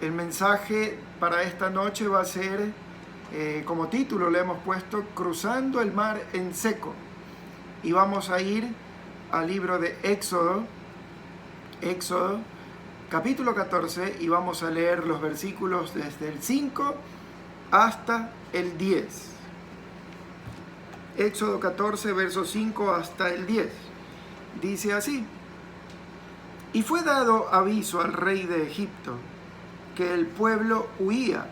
El mensaje para esta noche va a ser, como título le hemos puesto, Cruzando el mar en seco. Y vamos a ir al libro de Éxodo, capítulo 14, y vamos a leer los versículos desde el 5 hasta el 10. Éxodo 14, versos 5 hasta el 10. Dice así: Y fue dado aviso al rey de Egipto que el pueblo huía,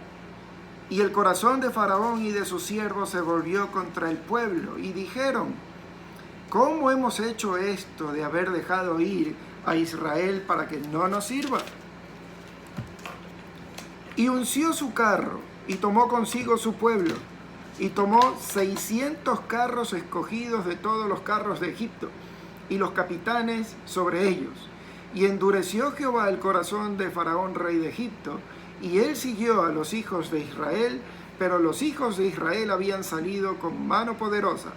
y el corazón de Faraón y de sus siervos se volvió contra el pueblo, y dijeron: ¿Cómo hemos hecho esto de haber dejado ir a Israel para que no nos sirva? Y unció su carro, y tomó consigo su pueblo, y tomó 600 carros escogidos de todos los carros de Egipto, y los capitanes sobre ellos. Y endureció Jehová el corazón de Faraón, rey de Egipto, y él siguió a los hijos de Israel, pero los hijos de Israel habían salido con mano poderosa.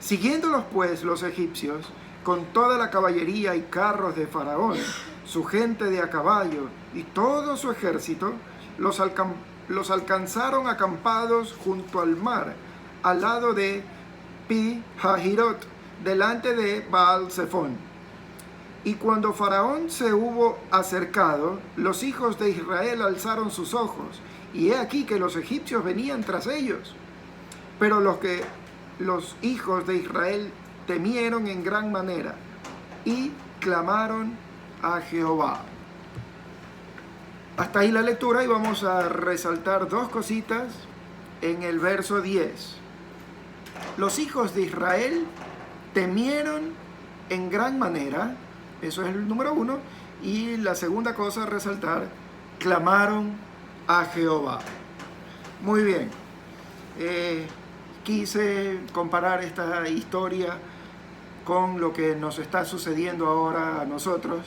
Siguiéndolos pues los egipcios, con toda la caballería y carros de Faraón, su gente de a caballo y todo su ejército, los alcanzaron acampados junto al mar, al lado de Pi-Hahirot, delante de Baal-Zephón. Y cuando Faraón se hubo acercado, los hijos de Israel alzaron sus ojos, y he aquí que los egipcios venían tras ellos. Pero los hijos de Israel temieron en gran manera, y clamaron a Jehová. Hasta ahí la lectura, y vamos a resaltar dos cositas en el verso 10. Los hijos de Israel temieron en gran manera. Eso es el número 1. Y la segunda cosa a resaltar: clamaron a Jehová. Muy bien. Quise comparar esta historia con lo que nos está sucediendo ahora a nosotros.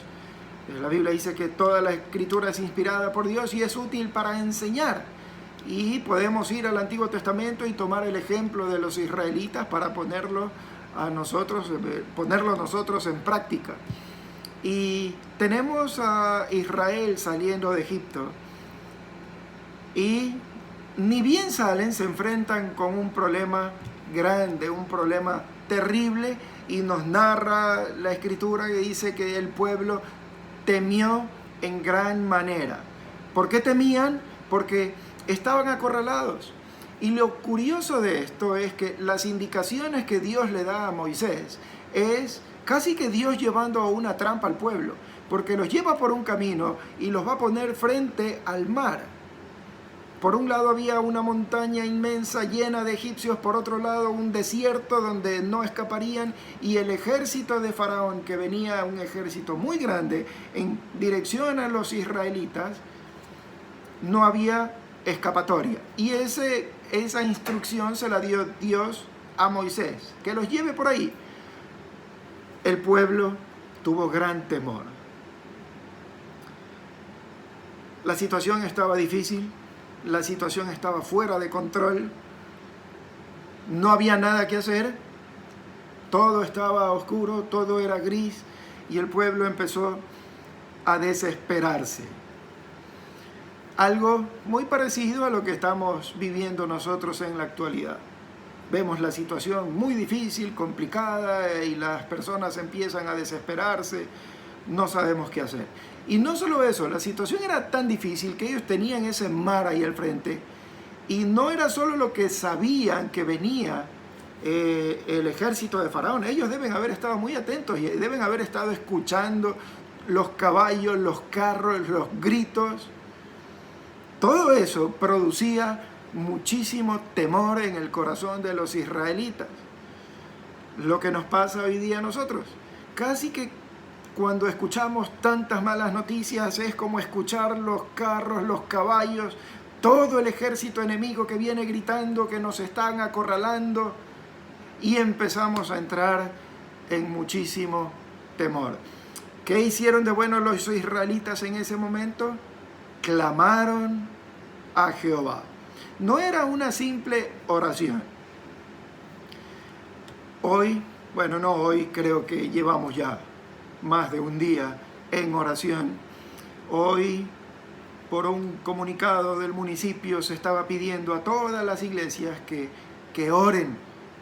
La Biblia dice que toda la escritura es inspirada por Dios y es útil para enseñar. Y podemos ir al Antiguo Testamento y tomar el ejemplo de los israelitas para ponerlo nosotros en práctica. Y tenemos a Israel saliendo de Egipto, y ni bien salen, se enfrentan con un problema grande, un problema terrible, y nos narra la escritura que dice que el pueblo temió en gran manera. ¿Por qué temían? Porque estaban acorralados. Y lo curioso de esto es que las indicaciones que Dios le da a Moisés es casi que Dios llevando a una trampa al pueblo, porque los lleva por un camino y los va a poner frente al mar. Por un lado había una montaña inmensa llena de egipcios, por otro lado un desierto donde no escaparían, y el ejército de Faraón, que venía, un ejército muy grande, en dirección a los israelitas, no había escapatoria. Y esa instrucción se la dio Dios a Moisés, que los lleve por ahí. El pueblo tuvo gran temor. La situación estaba difícil, la situación estaba fuera de control, no había nada que hacer, todo estaba oscuro, todo era gris, y el pueblo empezó a desesperarse. Algo muy parecido a lo que estamos viviendo nosotros en la actualidad. Vemos la situación muy difícil, complicada, y las personas empiezan a desesperarse, no sabemos qué hacer. Y no solo eso, la situación era tan difícil que ellos tenían ese mar ahí al frente, y no era solo lo que sabían que venía el ejército de Faraón. Ellos deben haber estado muy atentos y deben haber estado escuchando los caballos, los carros, los gritos. Todo eso producía muchísimo temor en el corazón de los israelitas. Lo que nos pasa hoy día a nosotros. Casi que cuando escuchamos tantas malas noticias es como escuchar los carros, los caballos, todo el ejército enemigo que viene gritando que nos están acorralando, y empezamos a entrar en muchísimo temor. ¿Qué hicieron de bueno los israelitas en ese momento? Clamaron a Jehová. No era una simple oración. Hoy creo que llevamos ya más de un día en oración. Hoy por un comunicado del municipio se estaba pidiendo a todas las iglesias que oren.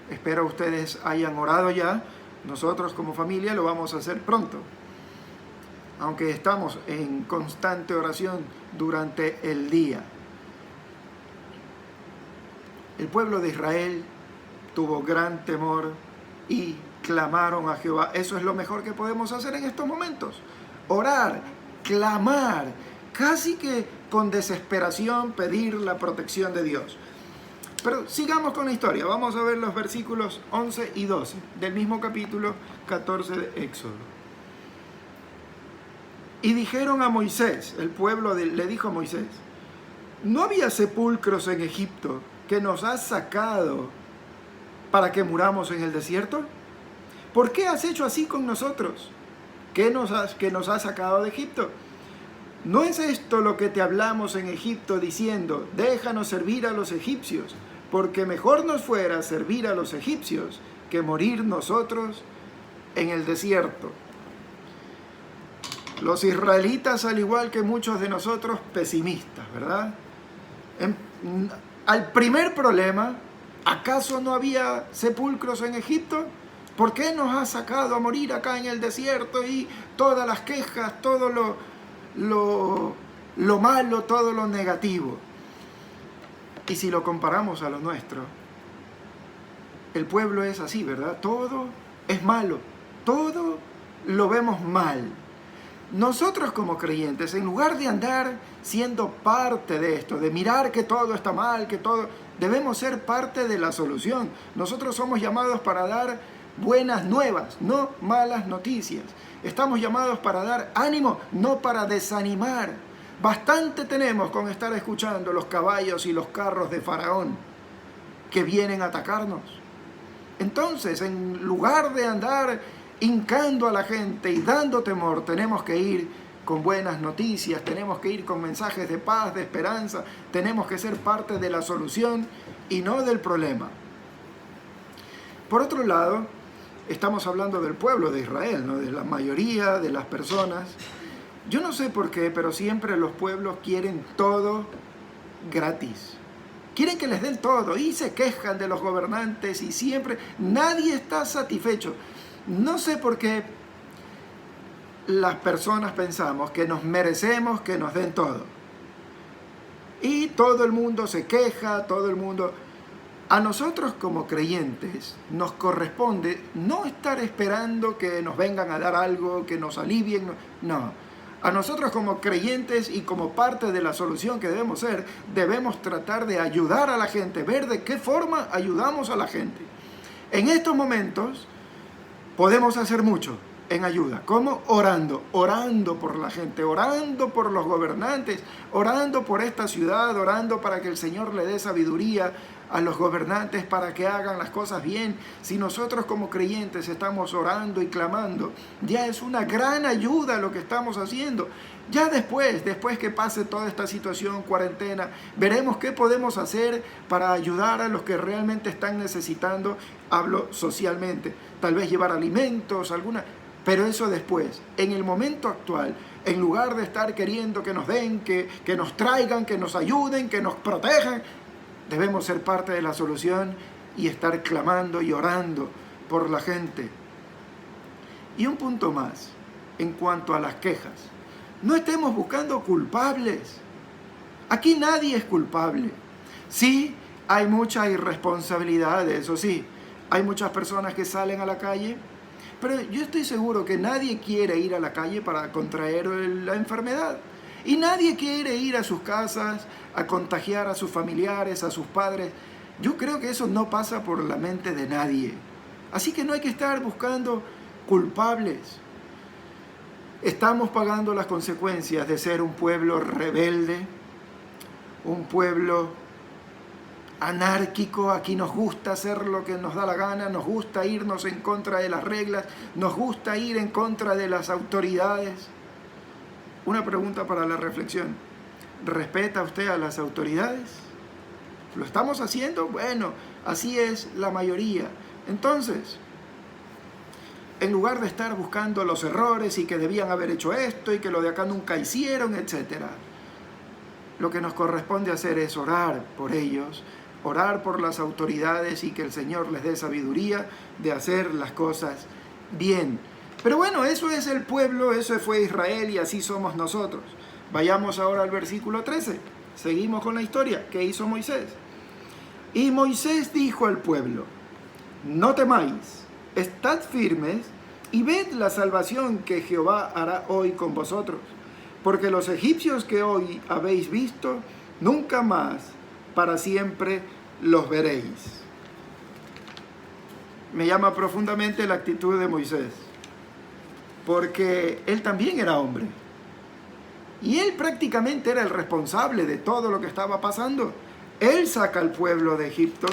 Espero ustedes hayan orado ya. Nosotros como familia lo vamos a hacer pronto, aunque estamos en constante oración durante el día. El pueblo de Israel tuvo gran temor y clamaron a Jehová. Eso es lo mejor que podemos hacer en estos momentos. Orar, clamar, casi que con desesperación pedir la protección de Dios. Pero sigamos con la historia. Vamos a ver los versículos 11 y 12 del mismo capítulo 14 de Éxodo. Y dijeron a Moisés, el pueblo le dijo a Moisés: ¿no había sepulcros en Egipto que nos has sacado para que muramos en el desierto? ¿Por qué has hecho así con nosotros? Que nos has sacado de Egipto. ¿No es esto lo que te hablamos en Egipto diciendo: déjanos servir a los egipcios, porque mejor nos fuera servir a los egipcios que morir nosotros en el desierto? Los israelitas, al igual que muchos de nosotros, pesimistas, ¿verdad? Al primer problema, ¿acaso no había sepulcros en Egipto? ¿Por qué nos has sacado a morir acá en el desierto? Y todas las quejas, todo lo malo, todo lo negativo. Y si lo comparamos a lo nuestro, el pueblo es así, ¿verdad? Todo es malo, todo lo vemos mal. Nosotros como creyentes, en lugar de andar siendo parte de esto, de mirar que todo está mal, que todo, debemos ser parte de la solución. Nosotros somos llamados para dar buenas nuevas, no malas noticias. Estamos llamados para dar ánimo, no para desanimar. Bastante tenemos con estar escuchando los caballos y los carros de Faraón que vienen a atacarnos. Entonces, en lugar de andar hincando a la gente y dando temor, tenemos que ir con buenas noticias, tenemos que ir con mensajes de paz, de esperanza, tenemos que ser parte de la solución y no del problema. Por otro lado, estamos hablando del pueblo de Israel, ¿no? De la mayoría de las personas. Yo no sé por qué, pero siempre los pueblos quieren todo gratis. Quieren que les den todo y se quejan de los gobernantes y siempre nadie está satisfecho. No sé por qué las personas pensamos que nos merecemos que nos den todo. Y todo el mundo se queja, todo el mundo... A nosotros como creyentes nos corresponde no estar esperando que nos vengan a dar algo, que nos alivien. No. A nosotros como creyentes y como parte de la solución que debemos ser, debemos tratar de ayudar a la gente, ver de qué forma ayudamos a la gente. En estos momentos podemos hacer mucho en ayuda. ¿Cómo? Orando por la gente, orando por los gobernantes, orando por esta ciudad, orando para que el Señor le dé sabiduría a los gobernantes para que hagan las cosas bien. Si nosotros como creyentes estamos orando y clamando, ya es una gran ayuda lo que estamos haciendo. Ya después que pase toda esta situación, cuarentena, veremos qué podemos hacer para ayudar a los que realmente están necesitando. Hablo socialmente, tal vez llevar alimentos, pero eso después. En el momento actual, en lugar de estar queriendo que nos den, que nos traigan, que nos ayuden, que nos protejan, debemos ser parte de la solución y estar clamando y orando por la gente. Y un punto más, en cuanto a las quejas. No estemos buscando culpables. Aquí nadie es culpable. Sí, hay mucha irresponsabilidad, eso sí. Hay muchas personas que salen a la calle, pero yo estoy seguro que nadie quiere ir a la calle para contraer la enfermedad. Y nadie quiere ir a sus casas a contagiar a sus familiares, a sus padres. Yo creo que eso no pasa por la mente de nadie. Así que no hay que estar buscando culpables. Estamos pagando las consecuencias de ser un pueblo rebelde, un pueblo anárquico. Aquí nos gusta hacer lo que nos da la gana, nos gusta irnos en contra de las reglas, nos gusta ir en contra de las autoridades. Una pregunta para la reflexión: ¿respeta usted a las autoridades? ¿Lo estamos haciendo? Bueno, así es la mayoría. Entonces, en lugar de estar buscando los errores y que debían haber hecho esto y que lo de acá nunca hicieron, etc., lo que nos corresponde hacer es orar por ellos, orar por las autoridades y que el Señor les dé sabiduría de hacer las cosas bien. Pero bueno, eso es el pueblo, eso fue Israel y así somos nosotros. Vayamos ahora al versículo 13. Seguimos con la historia. ¿Qué hizo Moisés? Y Moisés dijo al pueblo: no temáis, estad firmes y ved la salvación que Jehová hará hoy con vosotros. Porque los egipcios que hoy habéis visto, nunca más para siempre los veréis. Me llama profundamente la actitud de Moisés, porque él también era hombre. Y él prácticamente era el responsable de todo lo que estaba pasando. Él saca al pueblo de Egipto,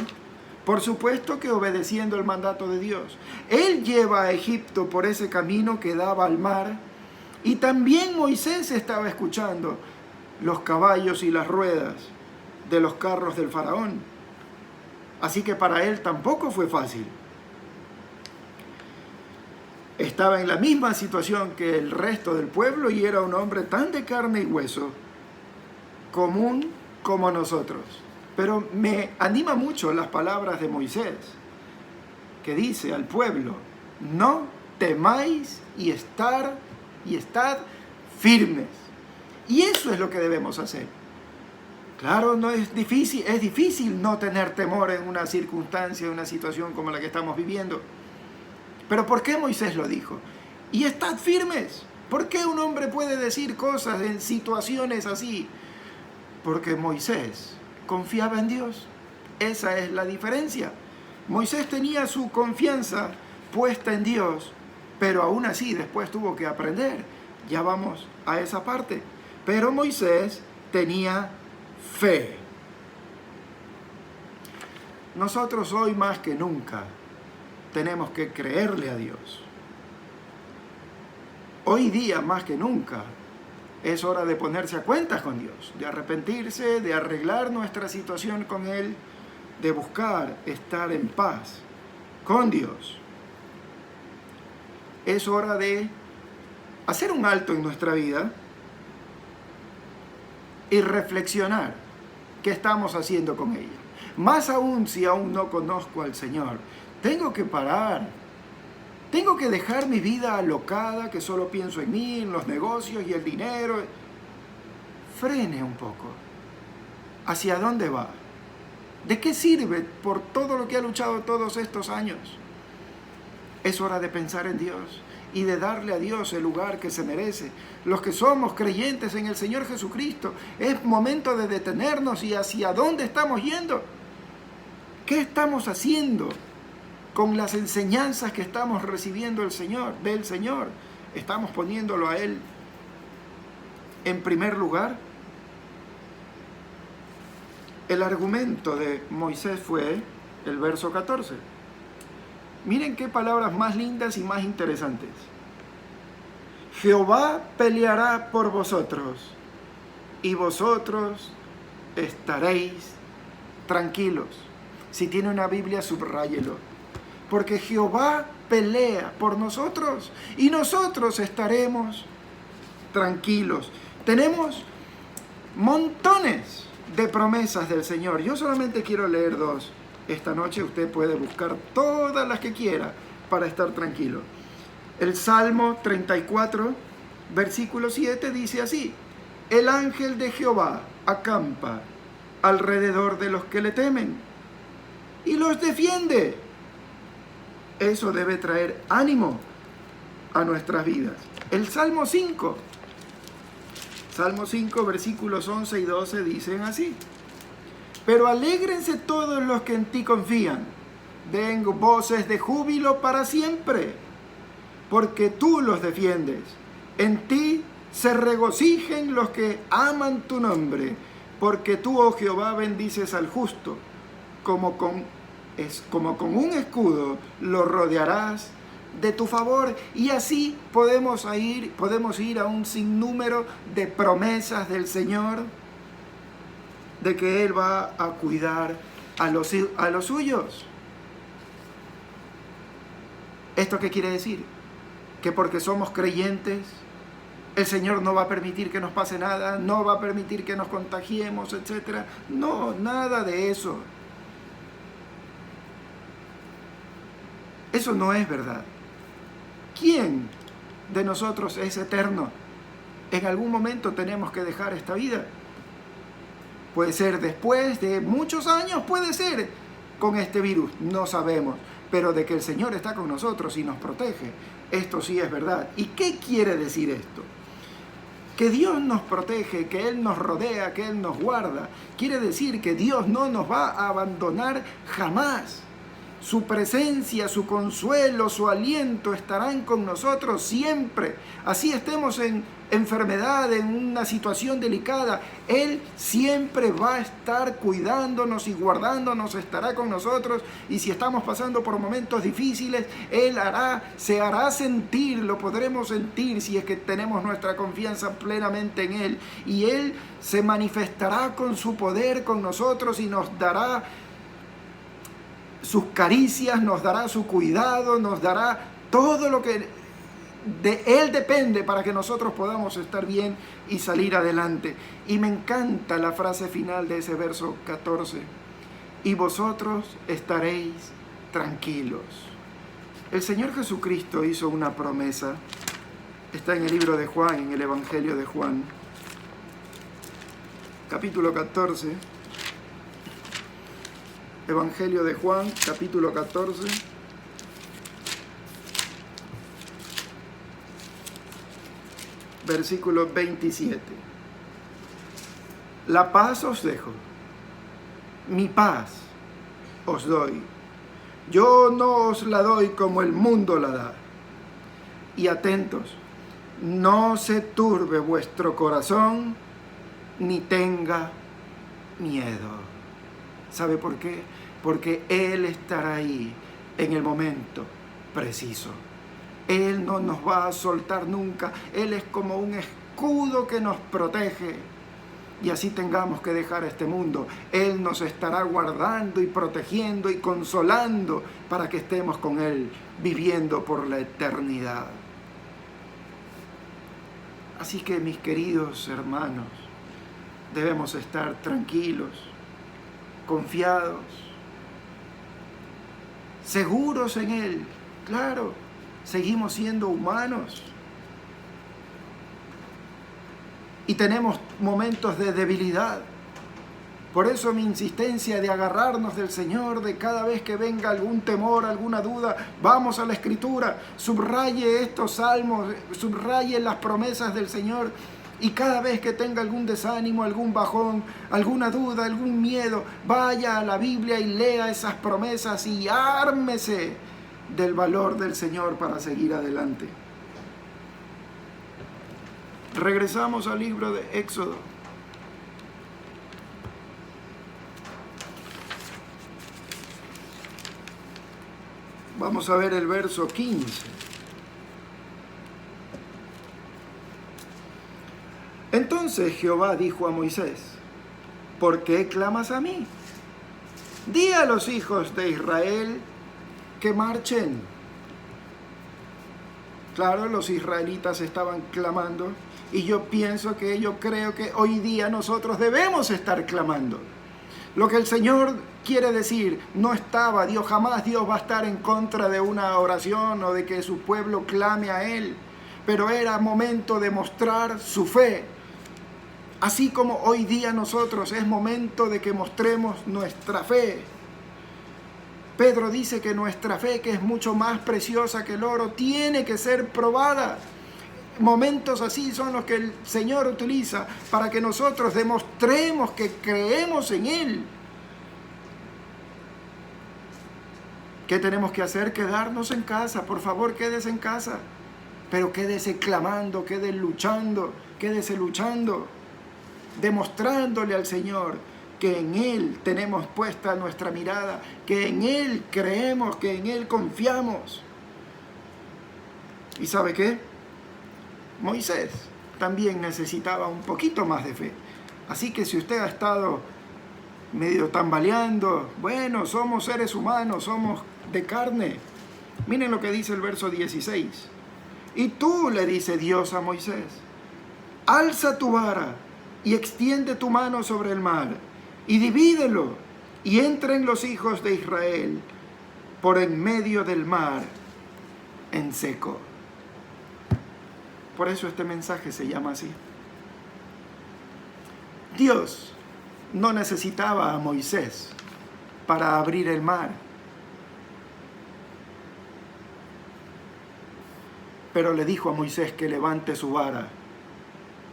por supuesto que obedeciendo el mandato de Dios. Él lleva a Egipto por ese camino que daba al mar. Y también Moisés estaba escuchando los caballos y las ruedas de los carros del faraón. Así que para él tampoco fue fácil. Estaba en la misma situación que el resto del pueblo y era un hombre tan de carne y hueso, común como nosotros. Pero me anima mucho las palabras de Moisés, que dice al pueblo: no temáis y estad firmes. Y eso es lo que debemos hacer. Claro, no es difícil no tener temor en una circunstancia, en una situación como la que estamos viviendo. Pero ¿por qué Moisés lo dijo? Y estad firmes. ¿Por qué un hombre puede decir cosas en situaciones así? Porque Moisés confiaba en Dios. Esa es la diferencia. Moisés tenía su confianza puesta en Dios, pero aún así después tuvo que aprender. Ya vamos a esa parte. Pero Moisés tenía fe. Nosotros hoy más que nunca tenemos que creerle a Dios. Hoy día más que nunca es hora de ponerse a cuentas con Dios, de arrepentirse, de arreglar nuestra situación con Él, de buscar estar en paz con Dios. Es hora de hacer un alto en nuestra vida y reflexionar qué estamos haciendo con ella. Más aún si aún no conozco al Señor, tengo que parar. Tengo que dejar mi vida alocada, que solo pienso en mí, en los negocios y el dinero. Frene un poco. ¿Hacia dónde va? ¿De qué sirve por todo lo que ha luchado todos estos años? Es hora de pensar en Dios y de darle a Dios el lugar que se merece. Los que somos creyentes en el Señor Jesucristo, es momento de detenernos y hacia dónde estamos yendo. ¿Qué estamos haciendo con las enseñanzas que estamos recibiendo del Señor? ¿Estamos poniéndolo a Él en primer lugar? El argumento de Moisés fue el verso 14. Miren qué palabras más lindas y más interesantes. Jehová peleará por vosotros y vosotros estaréis tranquilos. Si tiene una Biblia, subráyelo. Porque Jehová pelea por nosotros y nosotros estaremos tranquilos. Tenemos montones de promesas del Señor. Yo solamente quiero leer 2. Esta noche usted puede buscar todas las que quiera para estar tranquilo. El Salmo 34, versículo 7 dice así: el ángel de Jehová acampa alrededor de los que le temen y los defiende. Eso debe traer ánimo a nuestras vidas. El Salmo 5, versículos 11 y 12 dicen así: pero alégrense todos los que en ti confían, den voces de júbilo para siempre, porque tú los defiendes. En ti se regocijen los que aman tu nombre, porque tú, oh Jehová, bendices al justo, como con un escudo lo rodearás de tu favor. Y así podemos ir a un sinnúmero de promesas del Señor, de que Él va a cuidar a los suyos. ¿Esto qué quiere decir? Que porque somos creyentes El Señor no va a permitir que nos pase nada, no va a permitir que nos contagiemos, etc. No, nada de eso. Eso no es verdad. ¿Quién de nosotros es eterno? En algún momento tenemos que dejar esta vida. Puede ser después de muchos años, puede ser con este virus, no sabemos. Pero de que el Señor está con nosotros y nos protege, esto sí es verdad. ¿Y qué quiere decir esto? Que Dios nos protege, que Él nos rodea, que Él nos guarda. Quiere decir que Dios no nos va a abandonar jamás. Su presencia, su consuelo, su aliento estarán con nosotros siempre. Así estemos en enfermedad, en una situación delicada, Él siempre va a estar cuidándonos y guardándonos, estará con nosotros. Y si estamos pasando por momentos difíciles, Él se hará sentir, lo podremos sentir si es que tenemos nuestra confianza plenamente en Él. Y Él se manifestará con su poder con nosotros y nos dará sus caricias, nos dará su cuidado, nos dará todo lo que de Él depende para que nosotros podamos estar bien y salir adelante. Y me encanta la frase final de ese verso 14. Y vosotros estaréis tranquilos. El Señor Jesucristo hizo una promesa. Está en el libro de Juan, en el Evangelio de Juan, capítulo 14. Evangelio de Juan, capítulo 14. Versículo 27. La paz os dejo, mi paz os doy. Yo no os la doy como el mundo la da. Y atentos, no se turbe vuestro corazón, ni tenga miedo. ¿Sabe por qué? Porque Él estará ahí en el momento preciso. Él no nos va a soltar nunca. Él es como un escudo que nos protege. Y así tengamos que dejar este mundo, Él nos estará guardando y protegiendo y consolando para que estemos con Él viviendo por la eternidad. Así que, mis queridos hermanos, debemos estar tranquilos, confiados, seguros en Él. Claro, seguimos siendo humanos y tenemos momentos de debilidad. Por eso mi insistencia de agarrarnos del Señor, de cada vez que venga algún temor, alguna duda, vamos a la Escritura, subraye estos salmos, subraye las promesas del Señor. Y cada vez que tenga algún desánimo, algún bajón, alguna duda, algún miedo, vaya a la Biblia y lea esas promesas y ármese del valor del Señor para seguir adelante. Regresamos al libro de Éxodo. Vamos a ver el verso 15. Entonces Jehová dijo a Moisés: ¿por qué clamas a mí? Di a los hijos de Israel que marchen. Claro, los israelitas estaban clamando y yo creo que hoy día nosotros debemos estar clamando. Lo que el Señor quiere decir, jamás Dios va a estar en contra de una oración o de que su pueblo clame a Él, pero era momento de mostrar su fe. Así como hoy día nosotros es momento de que mostremos nuestra fe. Pedro dice que nuestra fe, que es mucho más preciosa que el oro, tiene que ser probada. Momentos así son los que el Señor utiliza para que nosotros demostremos que creemos en Él. ¿Qué tenemos que hacer? Quedarnos en casa. Por favor, quédese en casa. Pero quédese clamando, quédese luchando, demostrándole al Señor que en Él tenemos puesta nuestra mirada, que en Él creemos, que en Él confiamos. ¿Y sabe qué? Moisés también necesitaba un poquito más de fe. Así que si usted ha estado medio tambaleando, bueno, somos seres humanos, somos de carne. Miren lo que dice el verso 16. Y tú, le dice Dios a Moisés, alza tu vara y extiende tu mano sobre el mar y divídelo y entren los hijos de Israel por en medio del mar en seco. Por eso este mensaje se llama así. Dios no necesitaba a Moisés para abrir el mar, pero le dijo a Moisés que levante su vara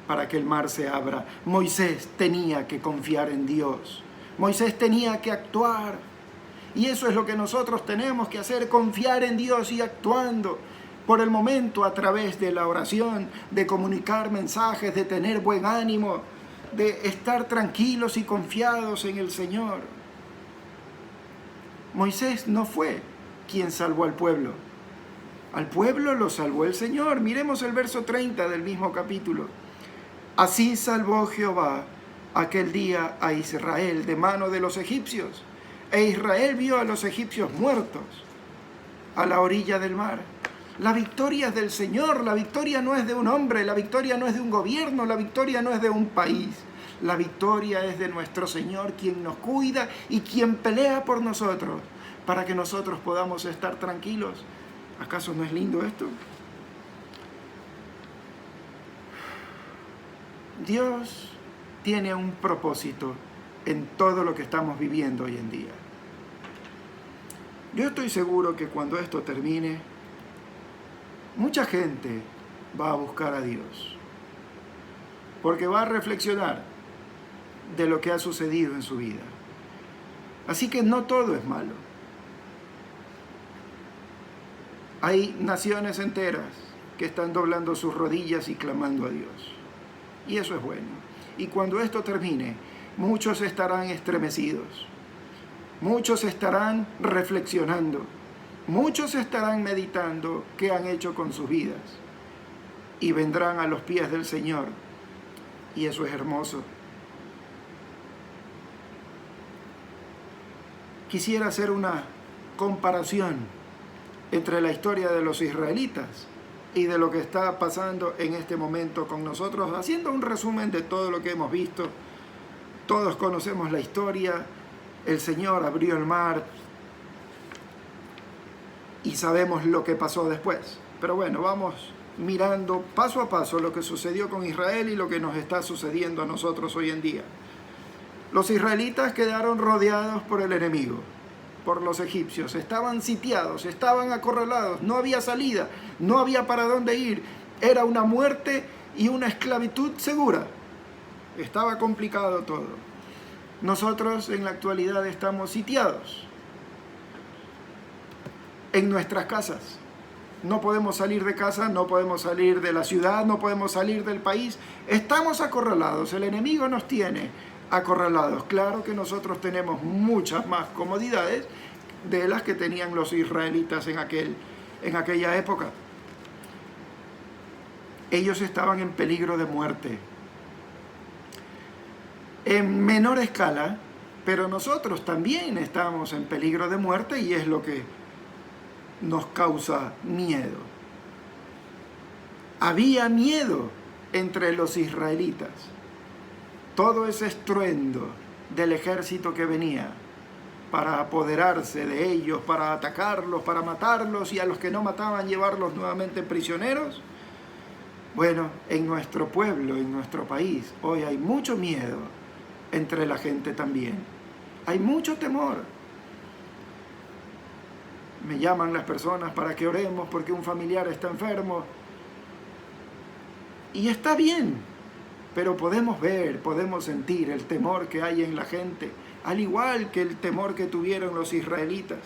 para que el mar se abra. Moisés tenía que confiar en Dios. Moisés tenía que actuar. Y eso es lo que nosotros tenemos que hacer, confiar en Dios y actuando. Por el momento, a través de la oración, de comunicar mensajes, de tener buen ánimo, de estar tranquilos y confiados en el Señor. Moisés no fue quien salvó al pueblo. Al pueblo lo salvó el Señor. Miremos el verso 30 del mismo capítulo. Así salvó Jehová aquel día a Israel de mano de los egipcios. E Israel vio a los egipcios muertos a la orilla del mar. La victoria es del Señor. La victoria no es de un hombre. La victoria no es de un gobierno. La victoria no es de un país. La victoria es de nuestro Señor, quien nos cuida y quien pelea por nosotros para que nosotros podamos estar tranquilos. ¿Acaso no es lindo esto? Dios tiene un propósito en todo lo que estamos viviendo hoy en día. Yo estoy seguro que cuando esto termine, mucha gente va a buscar a Dios, porque va a reflexionar de lo que ha sucedido en su vida. Así que no todo es malo. Hay naciones enteras que están doblando sus rodillas y clamando a Dios. Y eso es bueno. Y cuando esto termine, muchos estarán estremecidos. Muchos estarán reflexionando. Muchos estarán meditando qué han hecho con sus vidas. Y vendrán a los pies del Señor. Y eso es hermoso. Quisiera hacer una comparación entre la historia de los israelitas y de lo que está pasando en este momento con nosotros, haciendo un resumen de todo lo que hemos visto. Todos conocemos la historia. El Señor abrió el mar y sabemos lo que pasó después. Pero bueno, vamos mirando paso a paso lo que sucedió con Israel y lo que nos está sucediendo a nosotros hoy en día. Los israelitas quedaron rodeados por el enemigo, por los egipcios. Estaban sitiados, estaban acorralados, no había salida, no había para dónde ir. Era una muerte y una esclavitud segura. Estaba complicado todo. Nosotros en la actualidad estamos sitiados en nuestras casas. No podemos salir de casa, no podemos salir de la ciudad, no podemos salir del país. Estamos acorralados, el enemigo nos tiene acorralados. Claro que nosotros tenemos muchas más comodidades de las que tenían los israelitas en aquella época. Ellos estaban en peligro de muerte. En menor escala, pero nosotros también estamos en peligro de muerte y es lo que nos causa miedo. Había miedo entre los israelitas. Todo ese estruendo del ejército que venía para apoderarse de ellos, para atacarlos, para matarlos y a los que no mataban llevarlos nuevamente prisioneros. Bueno, en nuestro pueblo, en nuestro país, hoy hay mucho miedo entre la gente también. Hay mucho temor. Me llaman las personas para que oremos porque un familiar está enfermo. Y está bien, pero podemos ver, podemos sentir el temor que hay en la gente, al igual que el temor que tuvieron los israelitas.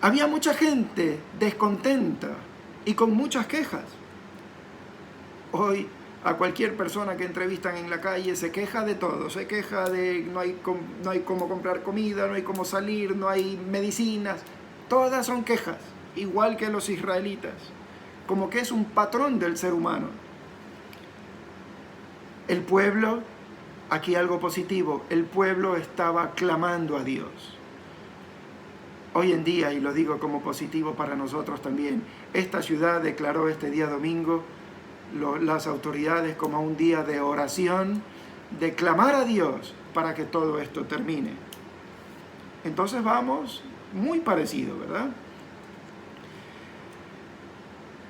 Había mucha gente descontenta y con muchas quejas. Hoy a cualquier persona que entrevistan en la calle se queja de todo, se queja de no hay cómo comprar comida, no hay cómo salir, no hay medicinas. Todas son quejas, igual que los israelitas, como que es un patrón del ser humano. El pueblo, aquí algo positivo, el pueblo estaba clamando a Dios. Hoy en día, y lo digo como positivo para nosotros también, esta ciudad declaró este día domingo las autoridades como un día de oración, de clamar a Dios para que todo esto termine. Entonces vamos muy parecido, ¿verdad?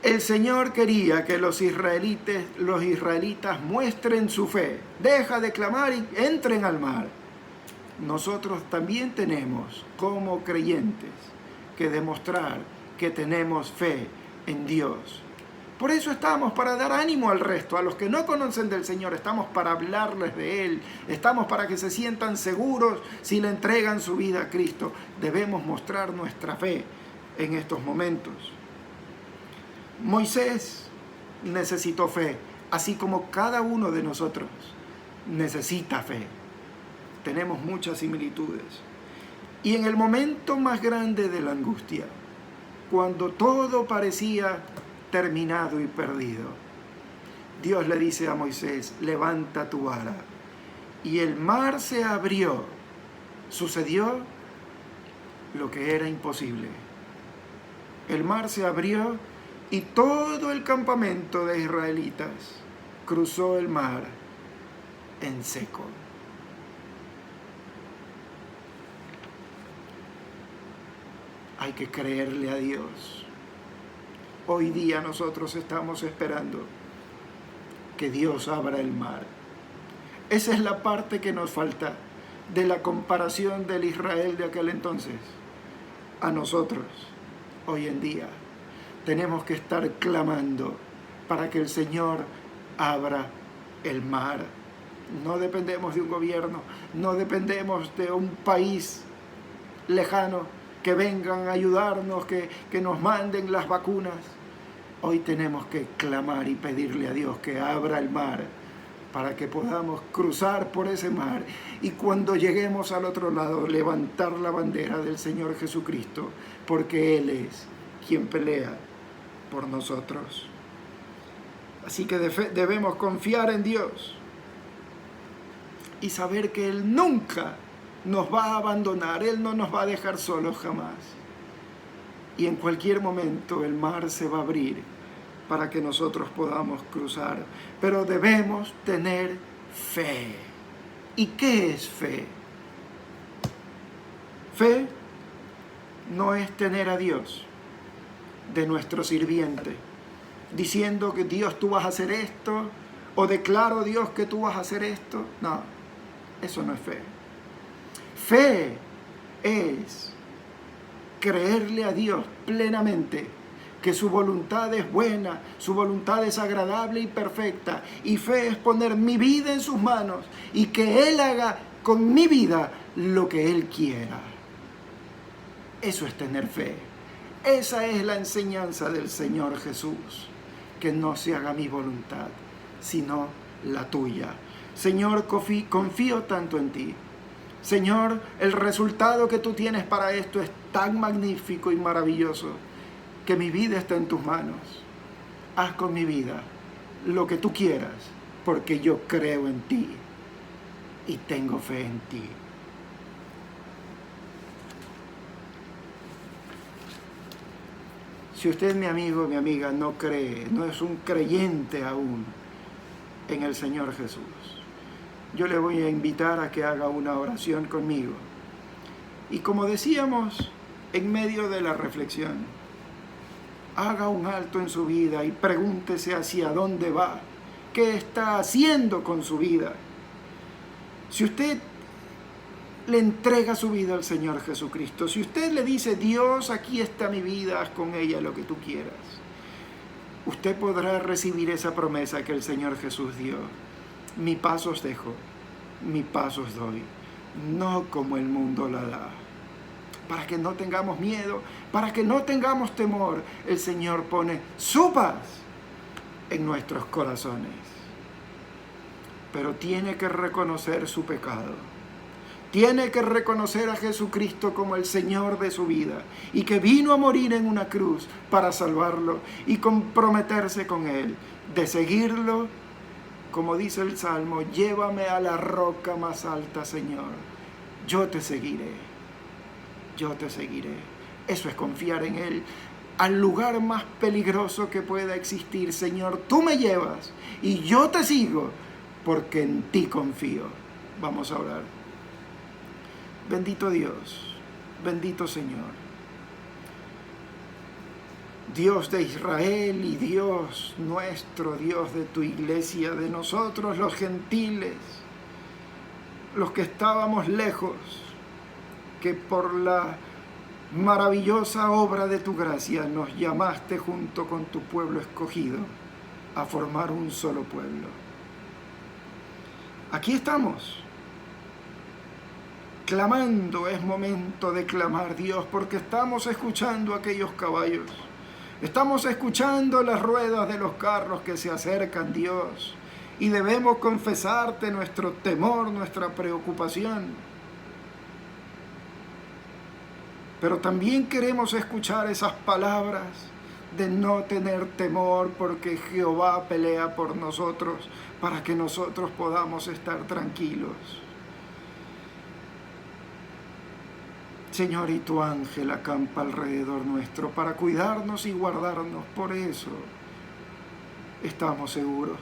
El Señor quería que los israelitas muestren su fe. Deja de clamar y entren al mar. Nosotros también tenemos, como creyentes, que demostrar que tenemos fe en Dios. Por eso estamos para dar ánimo al resto, a los que no conocen del Señor, estamos para hablarles de Él, estamos para que se sientan seguros si le entregan su vida a Cristo. Debemos mostrar nuestra fe en estos momentos. Moisés necesitó fe, así como cada uno de nosotros necesita fe. Tenemos muchas similitudes. Y en el momento más grande de la angustia, cuando todo parecía terminado y perdido, Dios le dice a Moisés: levanta tu vara. Y el mar se abrió. Sucedió lo que era imposible. El mar se abrió y todo el campamento de israelitas cruzó el mar en seco. Hay que creerle a Dios. Hoy día nosotros estamos esperando que Dios abra el mar. Esa es la parte que nos falta de la comparación del Israel de aquel entonces a nosotros hoy en día. Tenemos que estar clamando para que el Señor abra el mar. No dependemos de un gobierno, no dependemos de un país lejano que vengan a ayudarnos, que nos manden las vacunas. Hoy tenemos que clamar y pedirle a Dios que abra el mar para que podamos cruzar por ese mar y cuando lleguemos al otro lado levantar la bandera del Señor Jesucristo, porque Él es quien pelea por nosotros. Así que debemos confiar en Dios y saber que Él nunca nos va a abandonar, Él no nos va a dejar solos jamás. Y en cualquier momento el mar se va a abrir para que nosotros podamos cruzar. Pero debemos tener fe. ¿Y qué es fe? Fe no es tener a Dios de nuestro sirviente, diciendo que Dios, tú vas a hacer esto, o declaro Dios que tú vas a hacer esto. No, eso no es fe. Fe es creerle a Dios plenamente que su voluntad es buena, su voluntad es agradable y perfecta. Y fe es poner mi vida en sus manos y que Él haga con mi vida lo que Él quiera. Eso es tener fe. Esa es la enseñanza del Señor Jesús. Que no se haga mi voluntad, sino la tuya. Señor, confío tanto en ti. Señor, el resultado que tú tienes para esto es tan magnífico y maravilloso que mi vida está en tus manos. Haz con mi vida lo que tú quieras, porque yo creo en ti y tengo fe en ti. Si usted, mi amigo, mi amiga, no cree, no es un creyente aún en el Señor Jesús, yo le voy a invitar a que haga una oración conmigo. Y como decíamos en medio de la reflexión, haga un alto en su vida y pregúntese hacia dónde va, qué está haciendo con su vida. Si usted le entrega su vida al Señor Jesucristo, si usted le dice: Dios, aquí está mi vida, haz con ella lo que tú quieras, usted podrá recibir esa promesa que el Señor Jesús dio: mi paz os dejo, mi paz os doy, no como el mundo la da. Para que no tengamos miedo, para que no tengamos temor, el Señor pone su paz en nuestros corazones. Pero tiene que reconocer su pecado. Tiene que reconocer a Jesucristo como el Señor de su vida y que vino a morir en una cruz para salvarlo y comprometerse con Él, de seguirlo, como dice el Salmo: llévame a la roca más alta, Señor. Yo te seguiré. Yo te seguiré. Eso es confiar en Él. al lugar más peligroso que pueda existir. Señor, tú me llevas y yo te sigo porque en ti confío. Vamos a orar. Bendito Dios, bendito Señor, Dios de Israel y Dios nuestro, Dios de tu iglesia, de nosotros los gentiles, los que estábamos lejos, que por la maravillosa obra de tu gracia nos llamaste junto con tu pueblo escogido a formar un solo pueblo. Aquí estamos, clamando. Es momento de clamar, Dios, porque estamos escuchando aquellos caballos, estamos escuchando las ruedas de los carros que se acercan, Dios, y debemos confesarte nuestro temor, nuestra preocupación. Pero también queremos escuchar esas palabras de no tener temor, porque Jehová pelea por nosotros para que nosotros podamos estar tranquilos. Señor, y tu ángel acampa alrededor nuestro para cuidarnos y guardarnos. Por eso estamos seguros.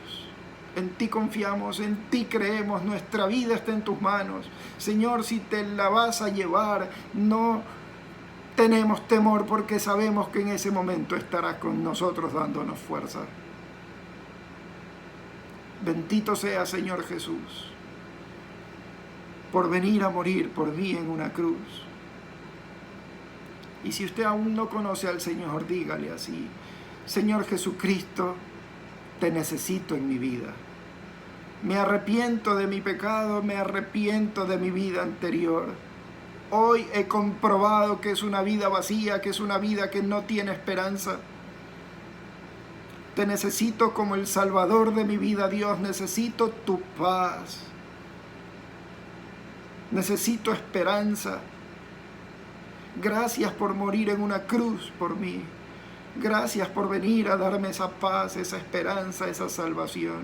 En ti confiamos, en ti creemos, nuestra vida está en tus manos. Señor, si te la vas a llevar, no tenemos temor, porque sabemos que en ese momento estarás con nosotros dándonos fuerza. Bendito sea, Señor Jesús, por venir a morir por mí en una cruz. Y si usted aún no conoce al Señor, dígale así: Señor Jesucristo, te necesito en mi vida. Me arrepiento de mi pecado, me arrepiento de mi vida anterior. Hoy he comprobado que es una vida vacía, que es una vida que no tiene esperanza. Te necesito como el Salvador de mi vida, Dios. Necesito tu paz. Necesito esperanza. Gracias por morir en una cruz por mí. Gracias por venir a darme esa paz, esa esperanza, esa salvación.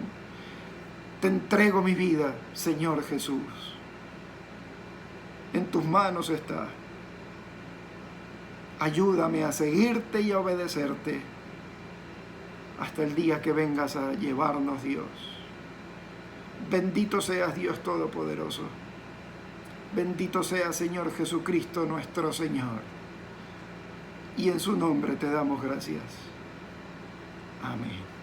Te entrego mi vida, Señor Jesús. En tus manos está. Ayúdame a seguirte y a obedecerte hasta el día que vengas a llevarnos, Dios. Bendito seas, Dios Todopoderoso. Bendito sea, Señor Jesucristo, nuestro Señor. Y en su nombre te damos gracias. Amén.